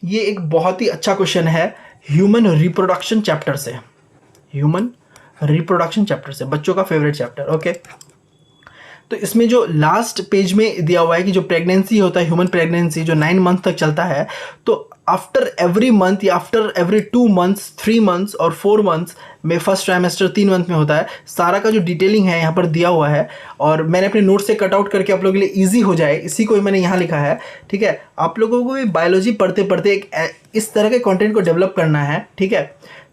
ये एक बहुत ही अच्छा क्वेश्चन है ह्यूमन रिप्रोडक्शन चैप्टर से, ह्यूमन रिप्रोडक्शन चैप्टर से, बच्चों का फेवरेट चैप्टर। ओके, तो इसमें जो लास्ट पेज में दिया हुआ है कि जो प्रेगनेंसी होता है, ह्यूमन प्रेगनेंसी जो 9 मंथ तक चलता है, तो आफ्टर एवरी मंथ या आफ्टर एवरी 2 मंथ्स, 3 मंथ्स और 4 मंथ्स में, फर्स्ट ट्राइमेस्टर 3 मंथ में होता है, सारा का जो डिटेलिंग है यहाँ पर दिया हुआ है। और मैंने अपने नोट से कट आउट करके आप लोगों के लिए ईजी हो जाए इसी को मैंने यहाँ लिखा है। ठीक है, आप लोगों को भी बायोलॉजी पढ़ते पढ़ते एक इस तरह के कंटेंट को डेवलप करना है। ठीक है,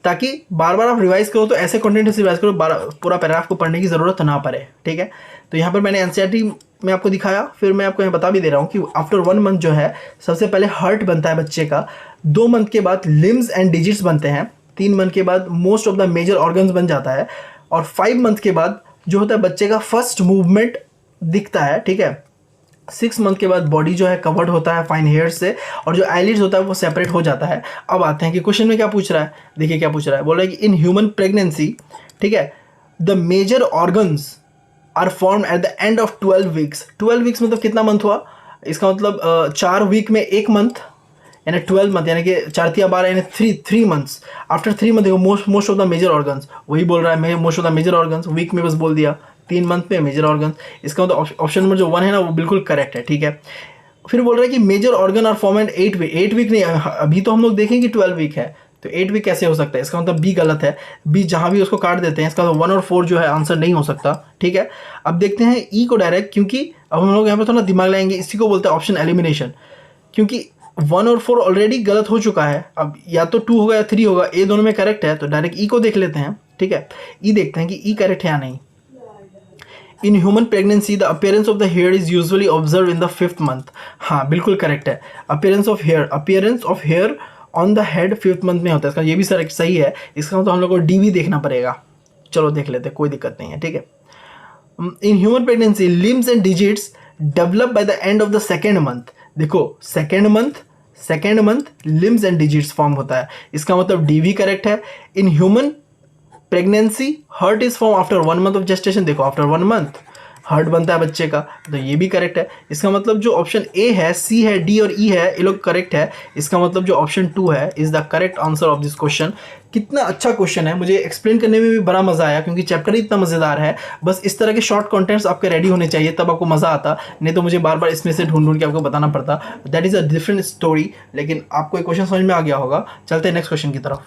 ताकि बार बार आप रिवाइज करो तो ऐसे कंटेंट से रिवाइज करो, पूरा पैराग्राफ को पढ़ने की ज़रूरत ना पड़े। ठीक है, तो यहाँ पर मैंने एनसीईआरटी में आपको दिखाया, फिर मैं आपको यहाँ बता भी दे रहा हूँ कि आफ्टर 1 मंथ जो है सबसे पहले हार्ट बनता है बच्चे का, 2 मंथ के बाद लिम्स एंड डिजिट्स बनते हैं, 3 मंथ के बाद most of the major organs बन जाता है, और 5 मंथ के बाद जो होता है बच्चे का फर्स्ट मूवमेंट दिखता है। ठीक है, 6 मंथ के बाद बॉडी जो है कवर्ड होता है फाइन हेयर से, और जो आईलिड्स होता है वो सेपरेट हो जाता है। अब आते हैं कि क्वेश्चन में क्या पूछ रहा है, देखिए क्या पूछ रहा है, बोल रहा है कि इन ह्यूमन प्रेगनेंसी, ठीक है, the major organs are form at the end of 12 weeks. 12 weeks मतलब कितना मंथ हुआ, इसका मतलब 4 वीक में 1 मंथ, यानी 12 मंथ, यानी कि 4 या 12 यानी 3 months. After 3 month most of the major organs, वही बोल रहा है most of the major organs, week में बस बोल दिया, 3 मंथ में मेजर ऑर्गन्स। इसका मतलब ऑप्शन नंबर जो 1 है ना वो बिल्कुल करेक्ट है। ठीक है, फिर बोल रहा है कि major organ are form at 8 week. 8 week नहीं, अभी तो हम लोग देखेंगे 12 वीक है, तो 8 वीक कैसे हो सकता है, इसका मतलब बी गलत है। बी जहाँ भी उसको काट देते हैं, इसका मतलब 1 और 4 जो है आंसर नहीं हो सकता। ठीक है, अब देखते हैं ई को डायरेक्ट, क्योंकि अब हम लोग यहाँ पर थोड़ा दिमाग लगाएंगे, इसी को बोलते हैं ऑप्शन एलिमिनेशन, क्योंकि 1 और 4 ऑलरेडी गलत हो चुका है। अब या तो 2 होगा या 3 होगा, ए दोनों में करेक्ट है, तो डायरेक्ट ई को देख लेते हैं। ठीक है, ई देखते हैं कि ई करेक्ट है या नहीं। In human pregnancy the appearance of the hair is usually observe in the 5th month. हाँ बिल्कुल करेक्ट है, appearance of hair on the head 5th month में होता है, इसका ये भी सही है। इसका मतलब हम लोग को डी भी देखना पड़ेगा, चलो देख लेते हैं, कोई दिक्कत नहीं है। ठीक है, in human pregnancy limbs and digits develop by the end of the 2nd month. देखो second month limbs and digits form होता है, इसका मतलब डी भी करेक्ट है। In human pregnancy heart is form after 1 month of gestation. देखो after 1 month heart बनता है बच्चे का, तो ये भी करेक्ट है। इसका मतलब जो ऑप्शन ए है, सी है, डी और ई है, ये लोग करेक्ट है। इसका मतलब जो ऑप्शन 2 है is the correct answer of this question. कितना अच्छा क्वेश्चन है, मुझे एक्सप्लेन करने में भी बड़ा मजा आया, क्योंकि चैप्टर ही इतना मजेदार है। बस इस तरह के शॉर्ट कंटेंट्स आपके रेडी होने चाहिए, तब आपको मजा आता, नहीं तो मुझे बार बार इसमें से ढूंढ के आपको बताना पड़ता। That is a different story, लेकिन आपको एक क्वेश्चन समझ में आ गया होगा। चलते हैं नेक्स्ट क्वेश्चन की तरफ।